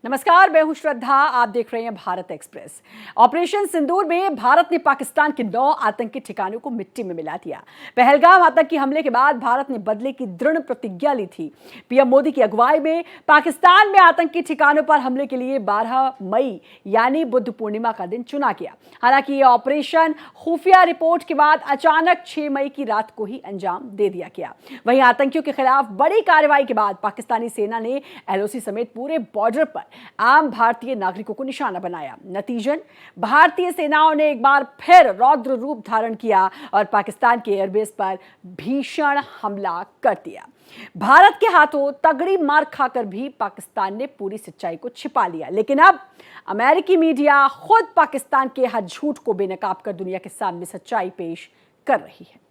नमस्कार, मैं हूं श्रद्धा। आप देख रहे हैं भारत एक्सप्रेस। ऑपरेशन सिंदूर में भारत ने पाकिस्तान के 9 आतंकी ठिकानों को मिट्टी में मिला दिया। पहलगाम आतंकी हमले के बाद भारत ने बदले की दृढ़ प्रतिज्ञा ली थी। पीएम मोदी की अगुवाई में पाकिस्तान में आतंकी ठिकानों पर हमले के लिए 12 मई यानी बुद्ध पूर्णिमा का दिन चुना गया। हालांकि यह ऑपरेशन खुफिया रिपोर्ट के बाद अचानक 6 मई की रात को ही अंजाम दे दिया गया। वहीं आतंकियों के खिलाफ बड़ी कार्रवाई के बाद पाकिस्तानी सेना ने एलओसी समेत पूरे बॉर्डर पर आम भारतीय नागरिकों को निशाना बनाया। नतीजन भारतीय सेनाओं ने एक बार फिर रौद्र रूप धारण किया और पाकिस्तान के एयरबेस पर भीषण हमला कर दिया। भारत के हाथों तगड़ी मार खाकर भी पाकिस्तान ने पूरी सच्चाई को छिपा लिया, लेकिन अब अमेरिकी मीडिया खुद पाकिस्तान के हर झूठ को बेनकाब कर दुनिया के सामने सच्चाई पेश कर रही है।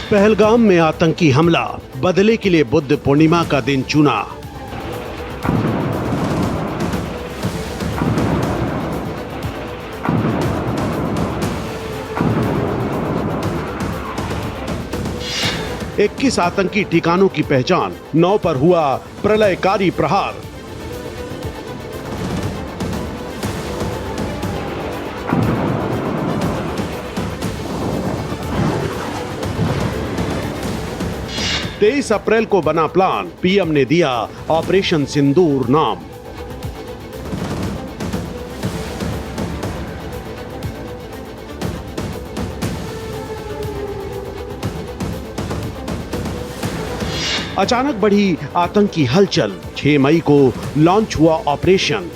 पहलगाम में आतंकी हमला, बदले के लिए बुद्ध पूर्णिमा का दिन चुना। इक्कीस आतंकी ठिकानों की पहचान, 9 पर हुआ प्रलयकारी प्रहार। तेईस अप्रैल को बना प्लान, पीएम ने दिया ऑपरेशन सिंदूर नाम। अचानक बढ़ी आतंकी हलचल, 6 मई को लॉन्च हुआ operation.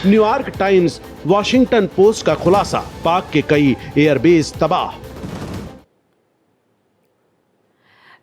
New York times, Washington post का खुलासा, पाक के कई एयरबेस तबाह।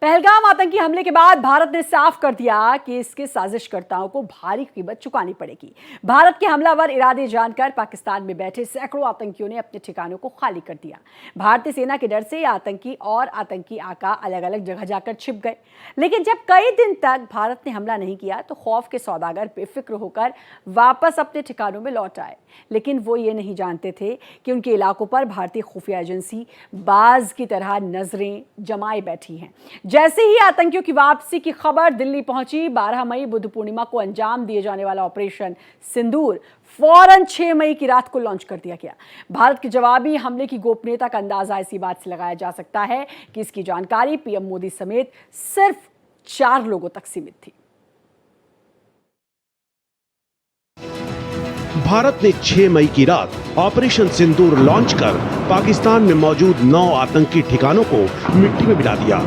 पहलगाम आतंकी हमले के बाद भारत ने साफ कर दिया कि इसके साजिशकर्ताओं को भारी कीमत चुकानी पड़ेगी। भारत के हमलावर इरादे जानकर पाकिस्तान में बैठे सैकड़ों आतंकियों ने अपने ठिकानों को खाली कर दिया। भारतीय सेना के डर से आतंकी आका अलग अलग जगह जाकर छिप गए, लेकिन जब कई दिन तक भारत ने हमला नहीं किया तो खौफ के सौदागर बेफिक्र होकर वापस अपने ठिकानों में लौट आए। लेकिन वो ये नहीं जानते थे कि उनके इलाकों पर भारतीय खुफिया एजेंसी बाज की तरह नजरें जमाए बैठी हैं। जैसे ही आतंकियों की वापसी की खबर दिल्ली पहुंची, 12 मई बुद्ध पूर्णिमा को अंजाम दिए जाने वाला ऑपरेशन सिंदूर फौरन 6 मई की रात को लॉन्च कर दिया गया। भारत के जवाबी हमले की गोपनीयता का अंदाजा इसी बात से लगाया जा सकता है कि इसकी जानकारी पीएम मोदी समेत सिर्फ 4 लोगों तक सीमित थी। भारत ने 6 मई की रात ऑपरेशन सिंदूर लॉन्च कर पाकिस्तान में मौजूद 9 आतंकी ठिकानों को मिट्टी में मिला दिया।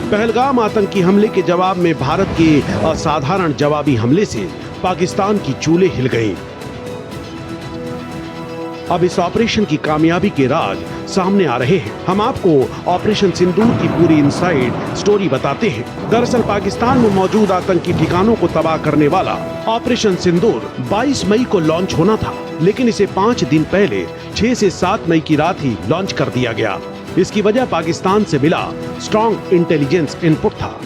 पहलगाम आतंकी हमले के जवाब में भारत के असाधारण जवाबी हमले से पाकिस्तान की चूल्हे हिल गईं। अब इस ऑपरेशन की कामयाबी के राज सामने आ रहे हैं। हम आपको ऑपरेशन सिंदूर की पूरी इनसाइड स्टोरी बताते हैं। दरअसल पाकिस्तान में मौजूद आतंकी ठिकानों को तबाह करने वाला ऑपरेशन सिंदूर 22 मई को लॉन्च होना था, लेकिन इसे 5 दिन पहले 6 से 7 मई की रात ही लॉन्च कर दिया गया। इसकी वजह पाकिस्तान से मिला स्ट्रॉन्ग इंटेलिजेंस इनपुट था।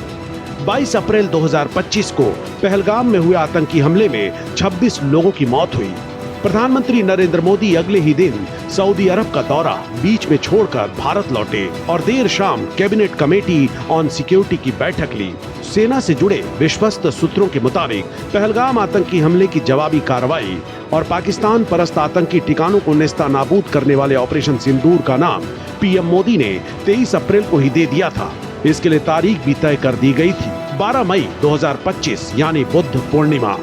22 अप्रैल 2025 को पहलगाम में हुए आतंकी हमले में 26 लोगों की मौत हुई। प्रधानमंत्री नरेंद्र मोदी अगले ही दिन सऊदी अरब का दौरा बीच में छोड़कर भारत लौटे और देर शाम कैबिनेट कमेटी ऑन सिक्योरिटी की बैठक ली। सेना से जुड़े विश्वस्त सूत्रों के मुताबिक पहलगाम आतंकी हमले की जवाबी कार्रवाई और पाकिस्तान परस्त आतंकी ठिकानों को नेस्तानाबूद करने वाले ऑपरेशन सिंदूर का नाम पीएम मोदी ने 23 अप्रैल को ही दे दिया था। इसके लिए तारीख भी तय कर दी गई थी, 12 मई 2025 यानी बुद्ध पूर्णिमा।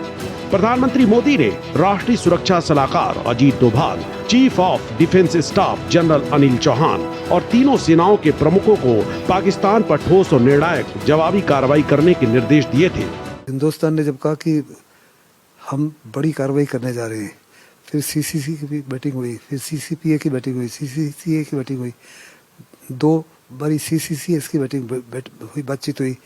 प्रधानमंत्री मोदी ने राष्ट्रीय सुरक्षा सलाहकार Ajit Doval, chief of defence staff general Anil Chauhan और तीनों सेनाओं के प्रमुखों को पाकिस्तान पर ठोस और निर्णायक जवाबी कार्रवाई करने के निर्देश दिए थे। हिंदुस्तान ने जब कहा कि हम बड़ी कार्रवाई करने जा रहे हैं, फिर सीसीसी की भी बैटिंग हुई, फिर सीसीपीए की बैटिंग हुई, सीसीसीए की बैटिंग हुई, 2 बारी सीसीसीएस की बैटिंग हुई, बातचीत हुई,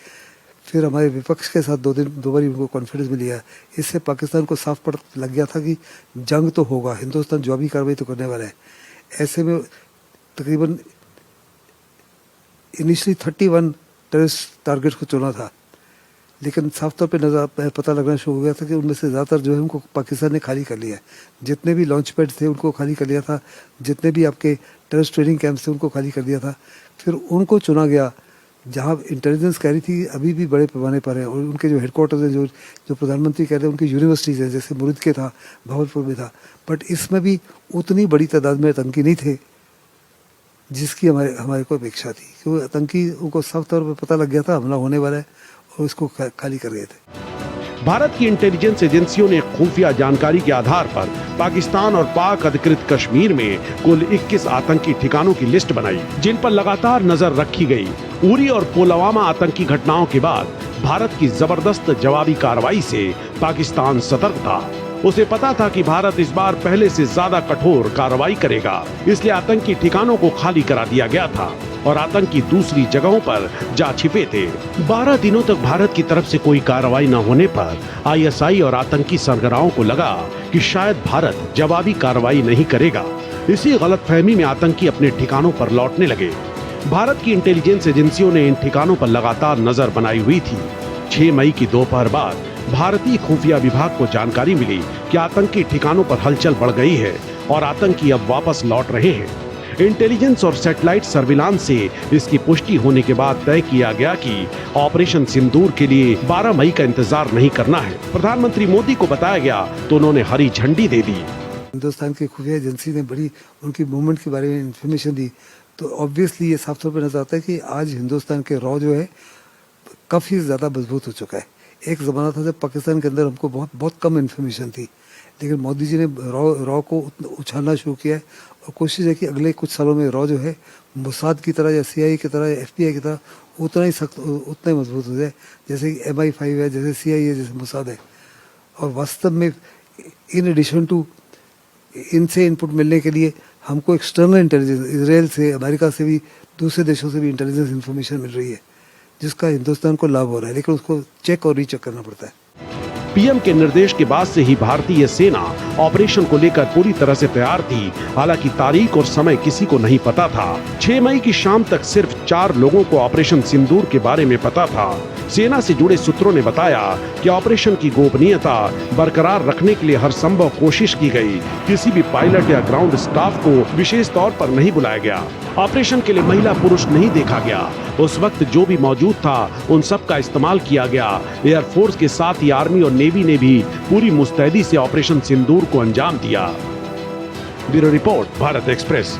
फिर हमारे विपक्ष के साथ दो बार उनको कॉन्फिडेंस मिल गया। इससे पाकिस्तान को साफ पड़ लग गया था कि जंग तो होगा, हिंदुस्तान जवाबी कार्रवाई तो करने वाला है। ऐसे में तकरीबन इनिशियली 31 टेररिस्ट टारगेट को चुना था, लेकिन साफ तौर पे पता लगना शुरू हो गया था कि उनमें से ज़्यादातर जो है उनको पाकिस्तान ने खाली कर लिया है। जितने भी लॉन्च पैड थे उनको खाली कर लिया था, जितने भी आपके टेररिस्ट ट्रेनिंग कैंप्स थे उनको खाली कर दिया था। फिर उनको चुना गया जहाँ इंटेलिजेंस कह रही थी अभी भी बड़े पैमाने पर है, और उनके जो हेडक्वार्टर्स हैं, जो प्रधानमंत्री कह रहे हैं उनकी यूनिवर्सिटीज़ हैं, जैसे मुरीद के था, भावलपुर में था, बट इसमें भी उतनी बड़ी तादाद में आतंकी नहीं थे जिसकी हमारे को अपेक्षा थी। क्योंकि आतंकी उनको साफ तौर पर पता लग गया था हमला होने वाला है और इसको खाली कर गए थे। भारत की इंटेलिजेंस एजेंसियों ने खुफिया जानकारी के आधार पर पाकिस्तान और पाक अधिकृत कश्मीर में कुल 21 आतंकी ठिकानों की लिस्ट बनाई, जिन पर लगातार नजर रखी गई। उरी और पुलवामा आतंकी घटनाओं के बाद भारत की जबरदस्त जवाबी कार्रवाई से पाकिस्तान सतर्क था। उसे पता था कि भारत इस बार पहले से ज्यादा कठोर कार्रवाई करेगा, इसलिए आतंकी ठिकानों को खाली करा दिया गया था और आतंकी दूसरी जगहों पर जा छिपे थे। 12 दिनों तक भारत की तरफ से कोई कार्रवाई न होने पर आईएसआई और आतंकी सरगनाओं को लगा कि शायद भारत जवाबी कार्रवाई नहीं करेगा। इसी गलतफहमी में आतंकी अपने ठिकानों पर लौटने लगे। भारत की इंटेलिजेंस एजेंसियों ने इन ठिकानों पर लगातार नजर बनाई हुई थी। 6 मई की दोपहर बाद भारतीय खुफिया विभाग को जानकारी मिली कि आतंकी ठिकानों पर हलचल बढ़ गई है और आतंकी अब वापस लौट रहे हैं। इंटेलिजेंस और सैटेलाइट सर्विलांस से इसकी पुष्टि होने के बाद तय किया गया कि ऑपरेशन सिंदूर के लिए 12 मई का इंतजार नहीं करना है। प्रधानमंत्री मोदी को बताया गया तो उन्होंने हरी झंडी दे दी। हिंदुस्तान की खुफिया एजेंसी ने बड़ी उनकी मूवमेंट के बारे में इंफॉर्मेशन दी, तो ऑब्वियसली ये साफ तौर पर नजर आता है कि आज हिंदुस्तान के रॉ जो है काफ़ी ज़्यादा मजबूत हो चुका है। एक ज़माना था जब पाकिस्तान के अंदर हमको बहुत कम इन्फॉर्मेशन थी, लेकिन मोदी जी ने रॉ को उछालना शुरू किया है और कोशिश है कि अगले कुछ सालों में रॉ जो है मोसाद की तरह या CIA की तरह या FBI की तरह उतना ही सख्त, उतना ही मजबूत हो जाए, जैसे MI5 है, जैसे CIA है, जैसे मोसाद है। और वास्तव में इन एडिशन टू इनसे इनपुट मिलने के लिए हमको एक्सटर्नल इंटेलिजेंस इसराइल से, अमेरिका से भी, दूसरे देशों से भी इंटेलिजेंस इन्फॉर्मेशन मिल रही है, जिसका हिंदुस्तान को लाभ हो रहा है, लेकिन उसको चेक और रीचेक करना पड़ता है। पीएम के निर्देश के बाद से ही भारतीय सेना ऑपरेशन को लेकर पूरी तरह से तैयार थी। हालांकि तारीख और समय किसी को नहीं पता था। 6 मई की शाम तक सिर्फ 4 लोगों को ऑपरेशन सिंदूर के बारे में पता था। सेना से जुड़े सूत्रों ने बताया कि ऑपरेशन की गोपनीयता बरकरार रखने के लिए हर संभव कोशिश की गई। किसी भी पायलट या ग्राउंड स्टाफ को विशेष तौर पर नहीं बुलाया गया। ऑपरेशन के लिए महिला पुरुष नहीं देखा गया। उस वक्त जो भी मौजूद था उन सब का इस्तेमाल किया गया। एयरफोर्स के साथ ही आर्मी और नेवी ने भी पूरी मुस्तैदी से ऑपरेशन सिंदूर को अंजाम दिया। Bureau report, Bharat express.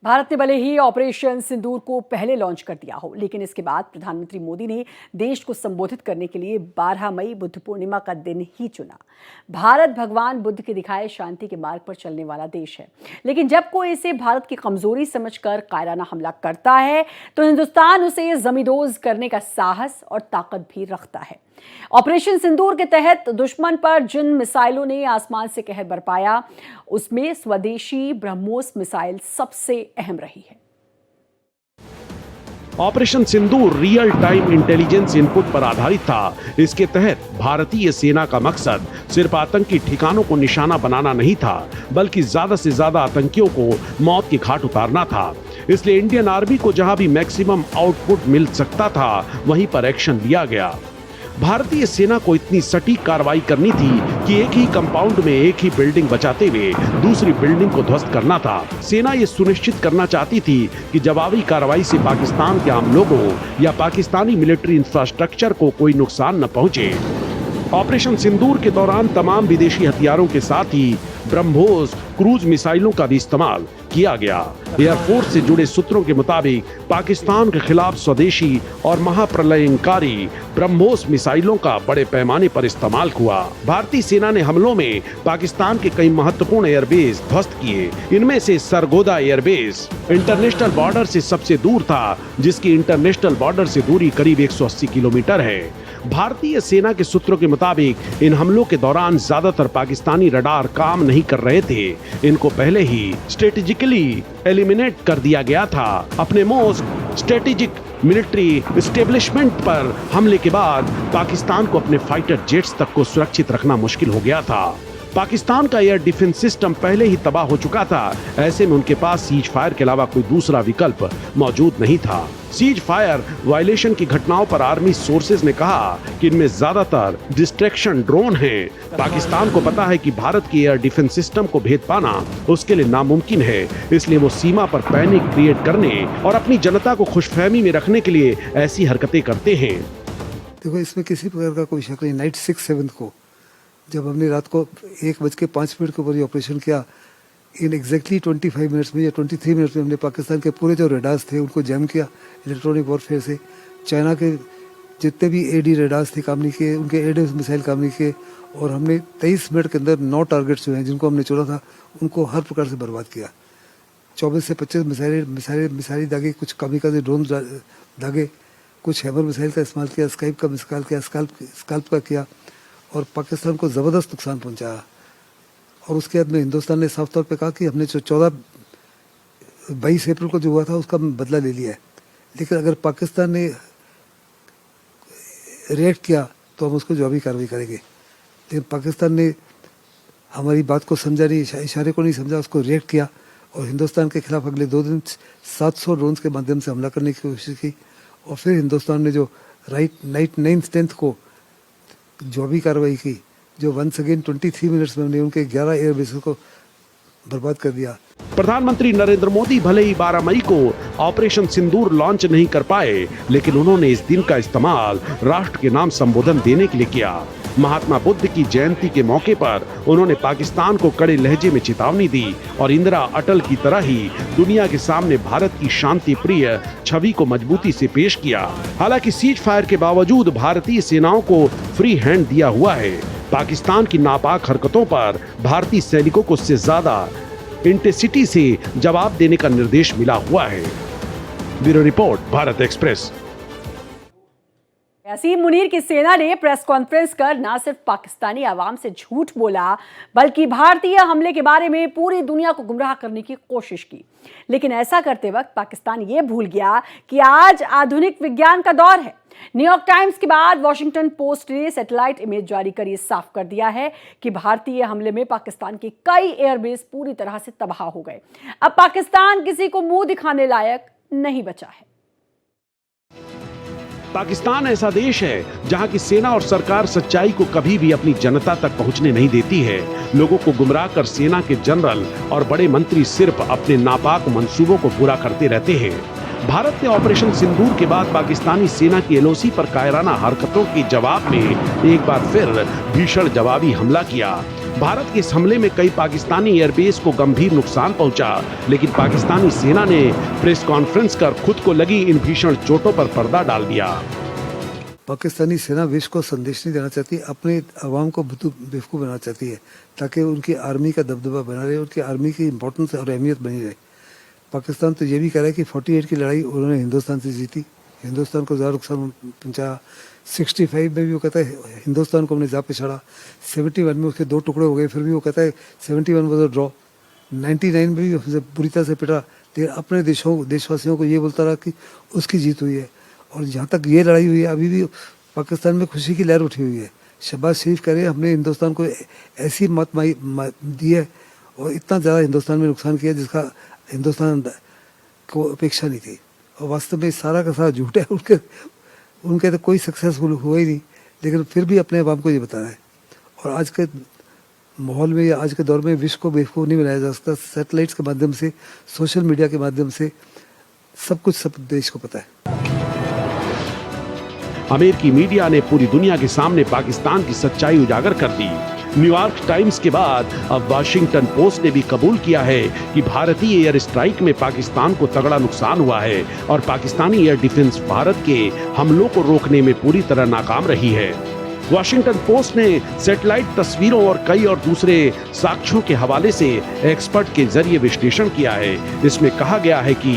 Bharat ने भले ही ऑपरेशन सिंदूर को पहले लॉन्च कर दिया हो, लेकिन इसके बाद प्रधानमंत्री मोदी ने देश को संबोधित करने के लिए 12 मई बुद्ध पूर्णिमा का दिन ही चुना। भारत भगवान बुद्ध के दिखाए शांति के मार्ग पर चलने वाला देश है, लेकिन जब कोई इसे भारत की कमजोरी समझकर कायराना हमला करता है तो हिंदुस्तान उसे जमींदोज करने का साहस और ताकत भी रखता है। ऑपरेशन सिंदूर के तहत दुश्मन पर जिन मिसाइलों ने आसमान से कहर बरपाया, उसमें स्वदेशी ब्रह्मोस मिसाइल सबसे अहम रही है। ऑपरेशन सिंदूर रियल टाइम इंटेलिजेंस इनपुट पर आधारित था। इसके तहत भारतीय सेना का मकसद सिर्फ आतंकी ठिकानों को निशाना बनाना नहीं था, बल्कि ज्यादा से ज्यादा आतंकियों को मौत की घाट उतारना था। इसलिए इंडियन आर्मी को जहां भी मैक्सिमम आउटपुट मिल सकता था वहीं पर एक्शन लिया गया। भारतीय सेना को इतनी सटीक कार्रवाई करनी थी कि एक ही कंपाउंड में एक ही बिल्डिंग बचाते हुए दूसरी बिल्डिंग को ध्वस्त करना था। सेना ये सुनिश्चित करना चाहती थी कि जवाबी कार्रवाई से पाकिस्तान के आम लोगों या पाकिस्तानी मिलिट्री इंफ्रास्ट्रक्चर को कोई नुकसान न पहुंचे। ऑपरेशन सिंदूर के दौरान तमाम विदेशी हथियारों के साथ ही ब्रह्मोस क्रूज मिसाइलों का भी इस्तेमाल किया गया। एयरफोर्स से जुड़े सूत्रों के मुताबिक पाकिस्तान के खिलाफ स्वदेशी और महाप्रलयंकारी ब्रह्मोस मिसाइलों का बड़े पैमाने पर इस्तेमाल हुआ। भारतीय सेना ने हमलों में पाकिस्तान के कई महत्वपूर्ण एयरबेस ध्वस्त किए। इनमें से सरगोदा एयरबेस इंटरनेशनल बॉर्डर से सबसे दूर था, जिसकी इंटरनेशनल बॉर्डर से दूरी करीब 180 किलोमीटर है। भारतीय सेना के सूत्रों के मुताबिक इन हमलों के दौरान ज्यादातर पाकिस्तानी रडार काम नहीं कर रहे थे। इनको पहले ही स्ट्रेटेजिकली एलिमिनेट कर दिया गया था। अपने मोस्ट स्ट्रेटेजिक मिलिट्री एस्टेब्लिशमेंट पर हमले के बाद पाकिस्तान को अपने फाइटर जेट्स तक को सुरक्षित रखना मुश्किल हो गया था। पाकिस्तान का एयर डिफेंस सिस्टम पहले ही तबाह हो चुका था। ऐसे में उनके पास सीज फायर के अलावा कोई दूसरा विकल्प मौजूद नहीं था। सीज फायर वायलेशन की घटनाओं पर आर्मी सोर्सेज ने कहा कि इनमें ज्यादातर डिस्ट्रैक्शन ड्रोन हैं। पाकिस्तान को पता है कि भारत की एयर डिफेंस सिस्टम को भेद पाना उसके लिए नामुमकिन है, इसलिए वो सीमा पर पैनिक क्रिएट करने और अपनी जनता को खुशफहमी में रखने के लिए ऐसी हरकतें करते हैं। देखो, इसमें किसी प्रकार का कोई शक नहीं। नाइट 6/7 को जब हमने रात को 1:05 के ऊपर ये ऑपरेशन किया, इन एग्जैक्टली 25 मिनट्स में या 23 मिनट्स में हमने पाकिस्तान के पूरे जो रेडार्स थे उनको जैम किया इलेक्ट्रॉनिक वॉरफेयर से। चाइना के जितने भी एडी रेडार्स थे काम नहीं किए, उनके एडीएस मिसाइल काम नहीं किए, और हमने 23 मिनट के अंदर 9 टारगेट्स जो हैं जिनको हमने चुना था उनको हर प्रकार से बर्बाद किया। 24 से 25 मिसाइली दागे, कुछ कामिकाज़े ड्रोन दागे, कुछ हैमर मिसाइल का इस्तेमाल किया, स्काइप का मिसाइल किया, स्काल्प का किया, और पाकिस्तान को ज़बरदस्त नुकसान पहुंचाया। और उसके बाद में हिंदुस्तान ने साफ तौर पे कहा कि हमने जो 22 अप्रैल को जो हुआ था उसका बदला ले लिया है, लेकिन अगर पाकिस्तान ने रिएक्ट किया तो हम उसको जवाबी कार्रवाई करेंगे। लेकिन पाकिस्तान ने हमारी बात को समझा नहीं, इशारे को नहीं समझा, उसको रिएक्ट किया और हिंदुस्तान के खिलाफ अगले 2 दिन 700 ड्रोन्स के माध्यम से हमला करने की कोशिश की। और फिर हिंदुस्तान ने जो नाइट 9th को जवाबी कार्रवाई की, जो वंस अगेन 23 मिनट्स में हमने उनके 11 एयरबेसेस को बर्बाद कर दिया। प्रधानमंत्री नरेंद्र मोदी भले ही 12 मई को ऑपरेशन सिंदूर लॉन्च नहीं कर पाए, लेकिन उन्होंने इस दिन का इस्तेमाल राष्ट्र के नाम संबोधन देने के लिए किया। महात्मा बुद्ध की जयंती के मौके पर उन्होंने पाकिस्तान को कड़े लहजे में चेतावनी दी और इंदिरा अटल की तरह ही दुनिया के सामने भारत की शांति प्रिय छवि को मजबूती से पेश किया। हालांकि सीज फायर के बावजूद भारतीय सेनाओं को फ्री हैंड दिया हुआ है। पाकिस्तान की नापाक हरकतों पर भारतीय सैनिकों को उससे ज्यादा इंटेंसिटी से जवाब देने का निर्देश मिला हुआ है। Bureau report, Bharat express. Yasin Munir की सेना ने प्रेस कॉन्फ्रेंस कर न सिर्फ पाकिस्तानी आवाम से झूठ बोला, बल्कि भारतीय हमले के बारे में पूरी दुनिया को गुमराह करने की कोशिश की। लेकिन ऐसा करते वक्त पाकिस्तान ये भूल गया कि आज आधुनिक विज्ञान का दौर है। न्यूयॉर्क टाइम्स के बाद वॉशिंगटन पोस्ट ने सैटेलाइट इमेज जारी कर ये साफ कर दिया है कि भारतीय हमले में पाकिस्तान के कई एयरबेस पूरी तरह से तबाह हो गए। अब पाकिस्तान किसी को मुंह दिखाने लायक नहीं बचा है। पाकिस्तान ऐसा देश है जहां की सेना और सरकार सच्चाई को कभी भी अपनी जनता तक पहुंचने नहीं देती है। लोगों को गुमराह कर सेना के जनरल और बड़े मंत्री सिर्फ अपने नापाक मंसूबों को पूरा करते रहते हैं। भारत ने ऑपरेशन सिंदूर के बाद पाकिस्तानी सेना की एलओसी पर कायराना हरकतों के जवाब में एक बार फिर भीषण जवाबी हमला किया। भारत के इस हमले में कई पाकिस्तानी एयरबेस को गंभीर नुकसान पहुंचा, लेकिन पाकिस्तानी सेना ने प्रेस कॉन्फ्रेंस कर खुद को लगी इन भीषण चोटों पर पर्दा डाल दिया। पाकिस्तानी सेना विश्व को संदेश नहीं देना चाहती, अपने अवाम को बेवकूफ़ बनाना चाहती है, ताकि उनकी आर्मी का दबदबा बना रहे, उनकी आर्मी की इंपॉर्टेंस और अहमियत बनी रहे। पाकिस्तान तो ये भी कह रहा है कि 48 की लड़ाई उन्होंने हिंदुस्तान से जीती, हिंदुस्तान को ज़्यादा नुकसान पहुँचाया। 65 में भी वो कहता है हिंदुस्तान को हमने जा पे चढ़ा। 71 में उसके 2 टुकड़े हो गए, फिर भी वो कहता है 71 वाज अ ड्रॉ। 99 में भी हमसे बुरी तरह से पिटा, लेकिन अपने देशवासियों को ये बोलता रहा कि उसकी जीत हुई है। और जहाँ तक ये लड़ाई हुई है, अभी भी पाकिस्तान में खुशी की लहर उठी हुई है। शहबाज शरीफ कह रहे हैं हमने हिंदुस्तान को ऐसी मत दी है और इतना ज़्यादा हिंदुस्तान में नुकसान किया जिसका हिंदुस्तान को अपेक्षा नहीं थी। और वास्तव में सारा का सारा झूठ है। उनके तो कोई सक्सेसफुल हुआ ही नहीं, लेकिन फिर भी अपने अवाम को ये बता रहे हैं। और आज के माहौल में या आज के दौर में विश्व को बेवकूफ़ नहीं बनाया जा सकता। सैटेलाइट्स के माध्यम से, सोशल मीडिया के माध्यम से सब कुछ सब देश को पता है। अमेरिकी मीडिया ने पूरी दुनिया के सामने पाकिस्तान की सच्चाई उजागर कर दी। न्यूयॉर्क टाइम्स के बाद अब वाशिंगटन पोस्ट ने भी कबूल किया है कि भारतीय एयर स्ट्राइक में पाकिस्तान को तगड़ा नुकसान हुआ है और पाकिस्तानी एयर डिफेंस भारत के हमलों को रोकने में पूरी तरह नाकाम रही है। वॉशिंगटन पोस्ट ने सैटेलाइट तस्वीरों और कई और दूसरे साक्ष्यों के हवाले से एक्सपर्ट के जरिए विश्लेषण किया है। इसमें कहा गया है कि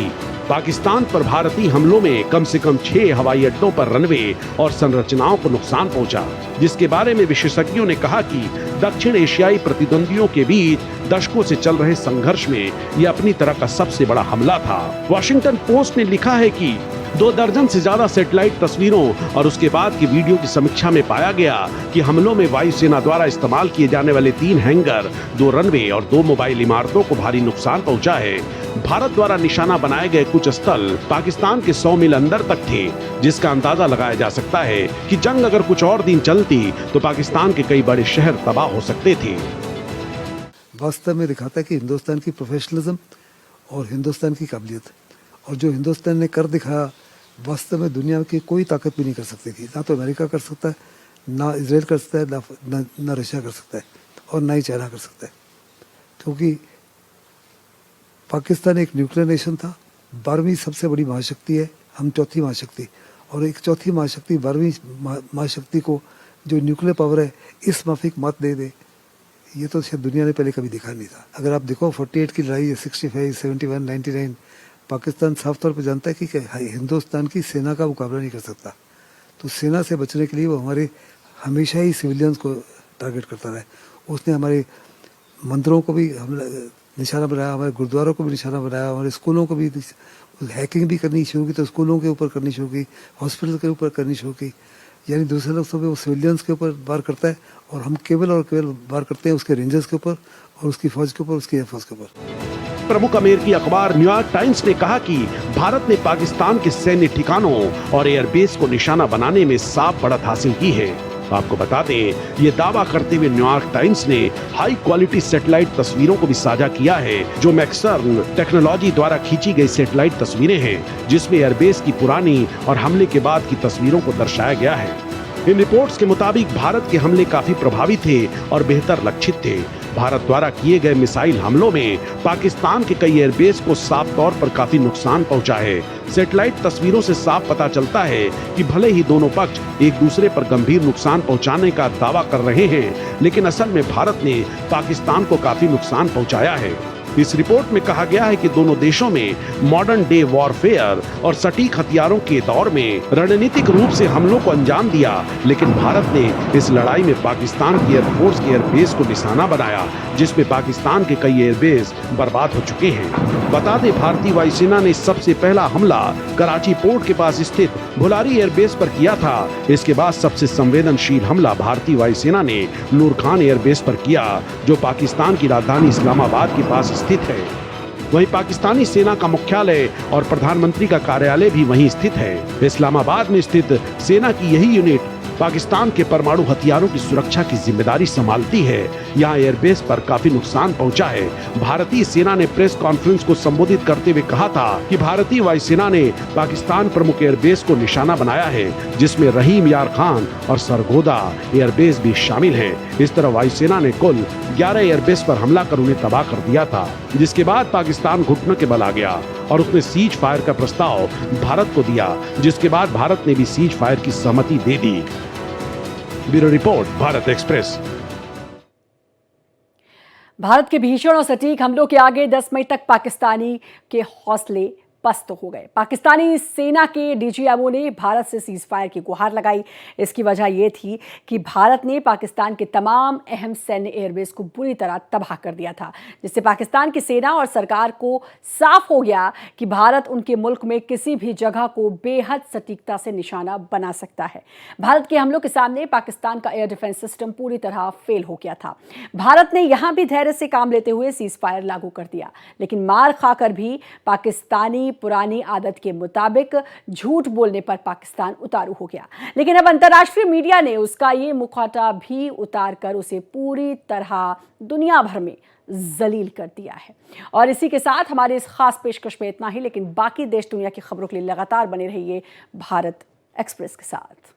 पाकिस्तान पर भारतीय हमलों में कम से कम 6 हवाई अड्डों पर रनवे और संरचनाओं को नुकसान पहुंचा, जिसके बारे में विशेषज्ञों ने कहा कि दक्षिण एशियाई प्रतिद्वंदियों के बीच दशकों से चल रहे संघर्ष में यह अपनी तरह का सबसे बड़ा हमला था। वॉशिंगटन पोस्ट ने लिखा है कि 2 दर्जन से ज्यादा सैटेलाइट तस्वीरों और उसके बाद की वीडियो की समीक्षा में पाया गया कि हमलों में वायुसेना द्वारा इस्तेमाल किए जाने वाले 3 हैंगर, 2 रनवे और 2 मोबाइल इमारतों को भारी नुकसान पहुंचा है। भारत द्वारा निशाना बनाए गए कुछ स्थल पाकिस्तान के 100 मील अंदर तक थे, जिसका अंदाजा लगाया जा सकता है कि जंग अगर कुछ और दिन चलती तो पाकिस्तान के कई बड़े शहर तबाह हो सकते थे। वास्तव में दिखाता है कि हिंदुस्तान की प्रोफेशनलिज्म और हिंदुस्तान की काबिलियत, और जो हिंदुस्तान ने कर दिखाया वास्तव में दुनिया की कोई ताकत भी नहीं कर सकती थी। ना तो अमेरिका कर सकता है, ना इजराइल कर सकता है, ना रशिया कर सकता है, और ना ही चाइना कर सकता है। क्योंकि पाकिस्तान एक न्यूक्लियर नेशन था, 12वीं सबसे बड़ी महाशक्ति है, हम चौथी महाशक्ति, और एक चौथी महाशक्ति 12वीं महाशक्ति को जो न्यूक्लियर पावर है इस माफिक मत दे दे, ये तो शायद दुनिया ने पहले कभी देखा नहीं था। अगर आप देखो 48 की लड़ाई, 65, 71, 99, पाकिस्तान साफ तौर पर जानता है कि हिंदुस्तान की सेना का मुकाबला नहीं कर सकता। तो सेना से बचने के लिए वो हमारे हमेशा ही सिविलियंस को टारगेट करता रहा। उसने हमारे मंदिरों को भी निशाना बनाया, हमारे गुरुद्वारों को भी निशाना बनाया, हमारे स्कूलों को भी हैकिंग भी करनी शुरू की, तो स्कूलों के ऊपर करनी शुरू की, हॉस्पिटल के ऊपर करनी शुरू की। यानी दूसरे लफ्ज़ों में वो सिविलियंस के ऊपर वार करता है, और हम केवल और केवल वार करते हैं उसके रेंजर्स के ऊपर और उसकी फौज के ऊपर, उसकी एयरफोर्स के ऊपर। प्रमुख अमेरिकी अखबार न्यूयॉर्क टाइम्स ने कहा कि भारत ने पाकिस्तान के सैन्य ठिकानों और एयरबेस को निशाना बनाने में साफ बढ़त हासिल की है। आपको बता दें, ये दावा करते हुए न्यूयॉर्क टाइम्स ने हाई क्वालिटी सैटेलाइट तस्वीरों को भी साझा किया है, जो मैक्सर्न टेक्नोलॉजी द्वारा खींची गई सैटेलाइट तस्वीरें हैं, जिसमें एयरबेस की पुरानी और हमले के बाद की तस्वीरों को दर्शाया गया है। इन रिपोर्ट्स के मुताबिक भारत के हमले काफी प्रभावी थे और बेहतर लक्षित थे। भारत द्वारा किए गए मिसाइल हमलों में पाकिस्तान के कई एयरबेस को साफ तौर पर काफी नुकसान पहुंचा है। सैटेलाइट तस्वीरों से साफ पता चलता है कि भले ही दोनों पक्ष एक दूसरे पर गंभीर नुकसान पहुंचाने का दावा कर रहे हैं, लेकिन असल में भारत ने पाकिस्तान को काफी नुकसान पहुंचाया है। इस रिपोर्ट में कहा गया है कि दोनों देशों में मॉडर्न डे वॉरफेयर और सटीक हथियारों के दौर में रणनीतिक रूप से हमलों को अंजाम दिया, लेकिन भारत ने इस लड़ाई में पाकिस्तान की एयरफोर्स के एयरबेस को निशाना बनाया, जिसमें पाकिस्तान के कई एयरबेस बर्बाद हो चुके हैं। बता दें, भारतीय वायुसेना ने सबसे पहला हमला कराची पोर्ट के पास स्थित भुलारी एयरबेस पर किया था। इसके बाद सबसे संवेदनशील हमला भारतीय वायुसेना ने नूर खान एयरबेस पर किया, जो पाकिस्तान की राजधानी इस्लामाबाद के पास स्थित है। वहीं पाकिस्तानी सेना का मुख्यालय और प्रधानमंत्री का कार्यालय भी वहीं स्थित है। इस्लामाबाद में स्थित सेना की यही यूनिट पाकिस्तान के परमाणु हथियारों की सुरक्षा की जिम्मेदारी संभालती है। यहाँ एयरबेस पर काफी नुकसान पहुंचा है। भारतीय सेना ने प्रेस कॉन्फ्रेंस को संबोधित करते हुए कहा था कि भारतीय वायुसेना ने पाकिस्तान प्रमुख एयरबेस को निशाना बनाया है, जिसमें रहीम यार खान और सरगोदा एयरबेस भी शामिल हैं। इस तरह वायुसेना ने कुल 11 एयरबेस पर हमला कर उन्हें तबाह कर दिया था, जिसके बाद पाकिस्तान घुटनों के बल आ गया और उसने सीज फायर का प्रस्ताव भारत को दिया, जिसके बाद भारत ने भी सीज फायर की सहमति दे दी। Bureau report, Bharat express. Bharat के भीषण और सटीक हमलों के आगे 10 मई तक पाकिस्तानी के हौसले पस्त हो गए। पाकिस्तानी सेना के डीजीएमओ ने भारत से सीज फायर की गुहार लगाई। इसकी वजह यह थी कि भारत ने पाकिस्तान के तमाम अहम सैन्य एयरबेस को बुरी तरह तबाह कर दिया था, जिससे पाकिस्तान की सेना और सरकार को साफ हो गया कि भारत उनके मुल्क में किसी भी जगह को बेहद सटीकता से निशाना बना सकता है। भारत के हमलों के सामने पाकिस्तान का एयर डिफेंस सिस्टम पूरी तरह फेल हो गया था। भारत ने यहां भी धैर्य से काम लेते हुए सीज फायर लागू कर दिया, लेकिन मार खाकर भी पाकिस्तानी पुरानी आदत के मुताबिक झूठ बोलने पर पाकिस्तान उतारू हो गया। लेकिन अब अंतर्राष्ट्रीय मीडिया ने उसका ये मुखौटा भी उतार कर उसे पूरी तरह दुनिया भर में जलील कर दिया है। और इसी के साथ हमारे इस खास पेशकश में इतना ही, लेकिन बाकी देश दुनिया की खबरों के लिए लगातार बने रहिए भारत एक्सप्रेस के साथ।